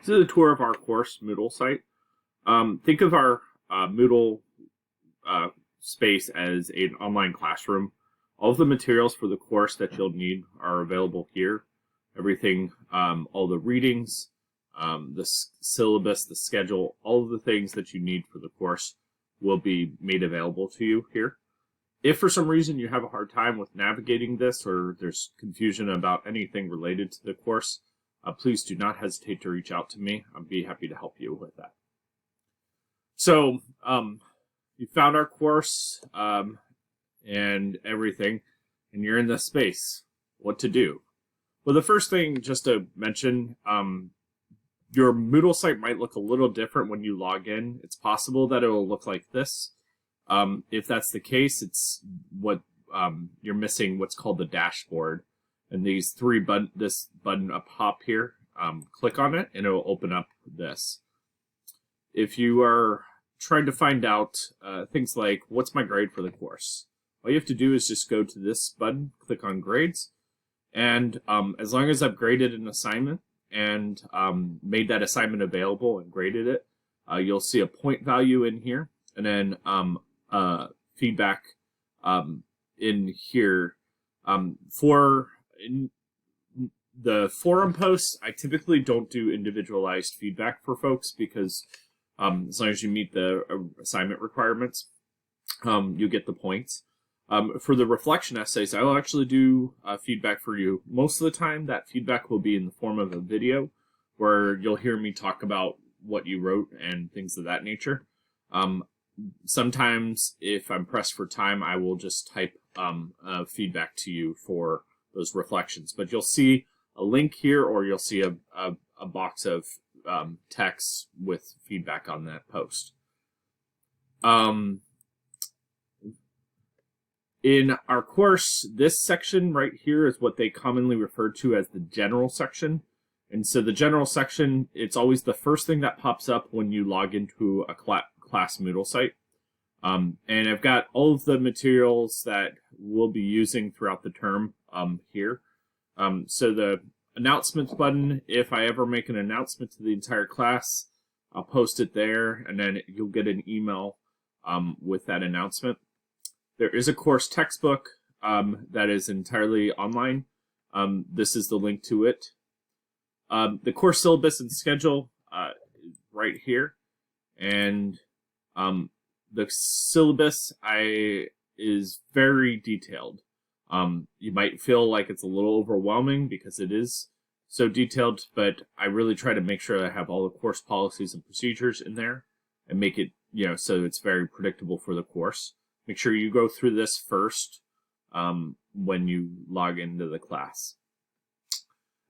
This is a tour of our course Moodle site. Think of our Moodle space as an online classroom. All of the materials for the course that you'll need are available here. Everything, all the readings, the syllabus, the schedule, all of the things that you need for the course will be made available to you here. If for some reason you have a hard time with navigating this or there's confusion about anything related to the course, please do not hesitate to reach out to me. I'd be happy to help you with that. So, you found our course and everything, and you're in this space. What to do? Well, the first thing, just to mention, your Moodle site might look a little different when you log in. It's possible that it will look like this. If that's the case, it's what you're missing what's called the dashboard. And these this button up top here, click on it and it will open up this. If you are trying to find out things like what's my grade for the course, all you have to do is just go to this button, click on grades, and as long as I've graded an assignment and made that assignment available and graded it, you'll see a point value in here, and then feedback in here. In the forum posts, I typically don't do individualized feedback for folks because as long as you meet the assignment requirements, you get the points. For the reflection essays, I will actually do feedback for you. Most of the time, that feedback will be in the form of a video where you'll hear me talk about what you wrote and things of that nature. Sometimes, if I'm pressed for time, I will just type feedback to you for those reflections. But you'll see a link here, or you'll see a box of text with feedback on that post. In our course, this section right here is what they commonly refer to as the general section. And so the general section, it's always the first thing that pops up when you log into a class Moodle site. And I've got all of the materials that we'll be using throughout the term here. So the announcements button, if I ever make an announcement to the entire class, I'll post it there, and then you'll get an email with that announcement. There is a course textbook that is entirely online. This is the link to it. The course syllabus and schedule is right here, and the syllabus is very detailed. You might feel like it's a little overwhelming because it is so detailed, but I really try to make sure I have all the course policies and procedures in there and make it, so it's very predictable for the course. Make sure you go through this first when you log into the class.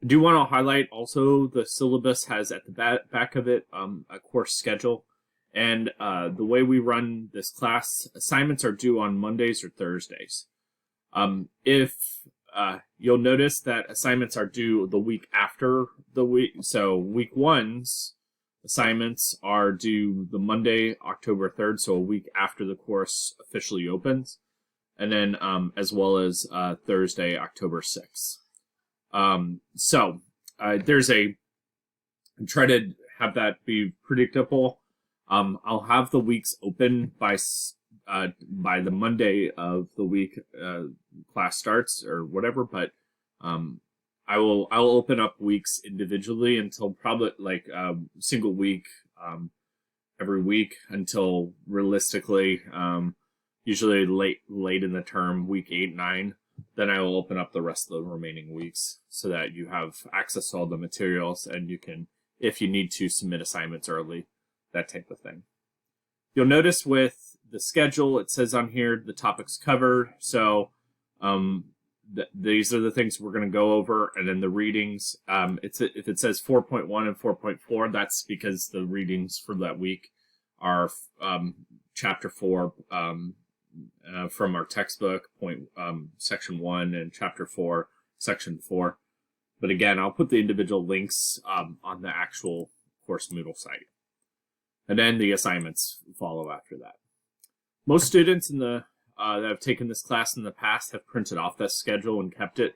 I do want to highlight also the syllabus has at the back of it a course schedule. And the way we run this class, assignments are due on Mondays or Thursdays. If you'll notice that assignments are due the week after the week, so week one's assignments are due the Monday, October 3rd, so a week after the course officially opens, and then as well as Thursday, October 6th. Try to have that be predictable. I'll have the weeks open by the Monday of the week class starts or whatever, but I'll open up weeks individually until probably like single week every week until realistically usually late in the term, week 8, 9. Then I will open up the rest of the remaining weeks so that you have access to all the materials and you can, if you need to, submit assignments early, that type of thing. You'll notice with the schedule, it says on here the topics covered. So these are the things we're going to go over, and then the readings. If it says 4.1 and 4.4, that's because the readings for that week are chapter 4 from our textbook, section 1, and chapter 4, section 4. But again, I'll put the individual links on the actual course Moodle site. And then the assignments follow after that. Most students that have taken this class in the past have printed off that schedule and kept it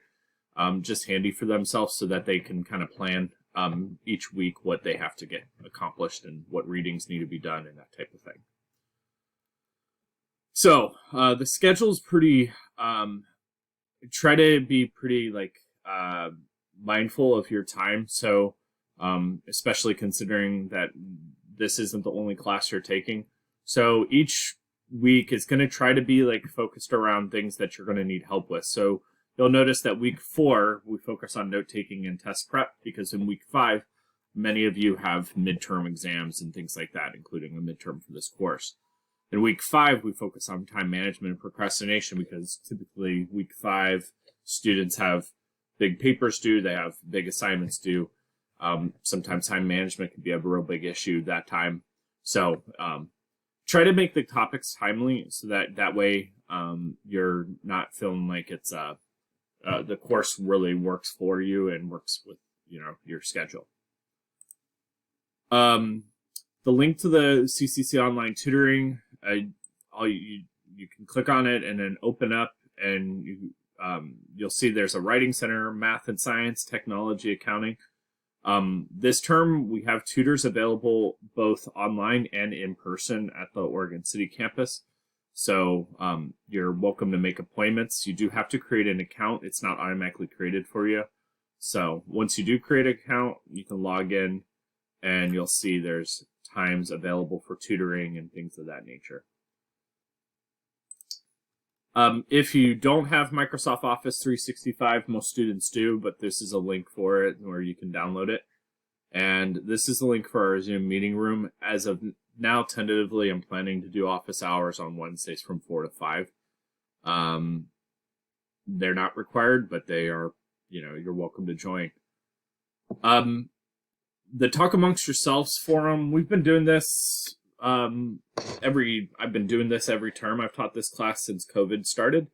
just handy for themselves so that they can kind of plan each week what they have to get accomplished and what readings need to be done and that type of thing. So the schedule is pretty, try to be pretty mindful of your time. So especially considering that this isn't the only class you're taking. So each week is going to try to be focused around things that you're going to need help with. So you'll notice that week 4, we focus on note-taking and test prep, because in week 5, many of you have midterm exams and things like that, including a midterm for this course. In week 5, we focus on time management and procrastination, because typically week 5, students have big papers due, they have big assignments due. Sometimes time management can be a real big issue that time. So try to make the topics timely, so that way you're not feeling like it's the course really works for you and works with your schedule. The link to the CCC online tutoring, you can click on it and then open up, and you'll see there's a writing center, math and science, technology, accounting. This term, we have tutors available both online and in person at the Oregon City campus. So you're welcome to make appointments. You do have to create an account. It's not automatically created for you. So once you do create an account, you can log in and you'll see there's times available for tutoring and things of that nature. If you don't have Microsoft Office 365, most students do, but this is a link for it where you can download it. And this is the link for our Zoom meeting room. As of now, tentatively, I'm planning to do office hours on Wednesdays from 4 to 5. They're not required, but they are, you're welcome to join. The Talk Amongst Yourselves forum, we've been doing this I've been doing this every term. I've taught this class since COVID started,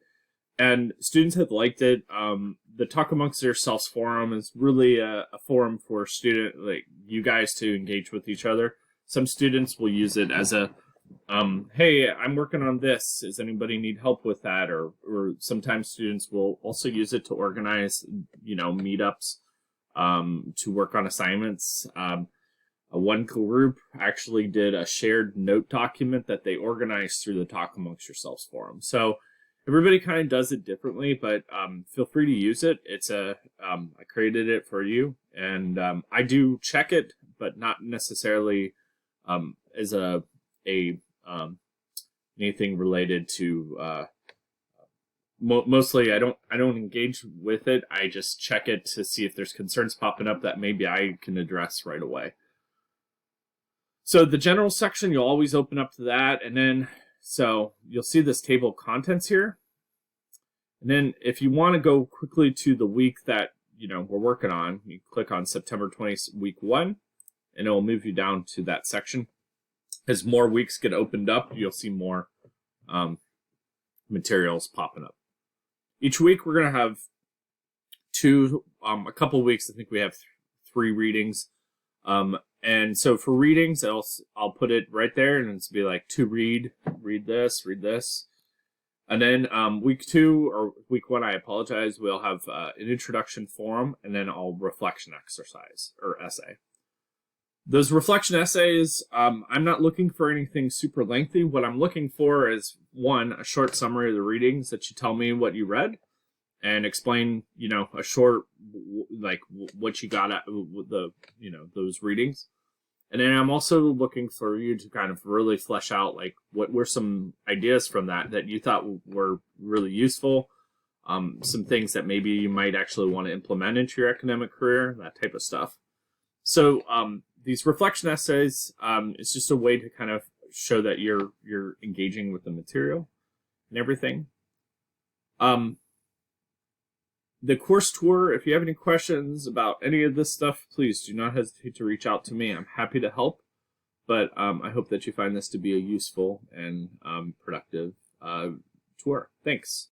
and students have liked it. The Talk Amongst Yourselves forum is really a forum for you guys to engage with each other. Some students will use it as a, hey, I'm working on this. Does anybody need help with that? Or sometimes students will also use it to organize, meetups, to work on assignments. One group actually did a shared note document that they organized through the Talk Amongst Yourselves forum. So everybody kind of does it differently, but feel free to use it. It's I created it for you, and I do check it, but not necessarily as anything related to. Mostly, I don't engage with it. I just check it to see if there's concerns popping up that maybe I can address right away. So the general section, you'll always open up to that. And then, so you'll see this table of contents here. And then if you want to go quickly to the week that, we're working on, you click on September 20th, week 1, and it will move you down to that section. As more weeks get opened up, you'll see more materials popping up. Each week, we're going to have a couple weeks, I think we have 3 readings. And so for readings, I'll put it right there, and it's be like to read this. And then week 2 or week 1, I apologize, we'll have an introduction forum and then a reflection exercise or essay. Those reflection essays, I'm not looking for anything super lengthy. What I'm looking for is, 1, a short summary of the readings that you tell me what you read and explain, a short, what you got at the, those readings. And then I'm also looking for you to kind of really flesh out, what were some ideas from that you thought were really useful, some things that maybe you might actually want to implement into your academic career, that type of stuff. So these reflection essays, it's just a way to kind of show that you're engaging with the material and everything. The course tour, if you have any questions about any of this stuff, please do not hesitate to reach out to me. I'm happy to help, but I hope that you find this to be a useful and productive tour. Thanks.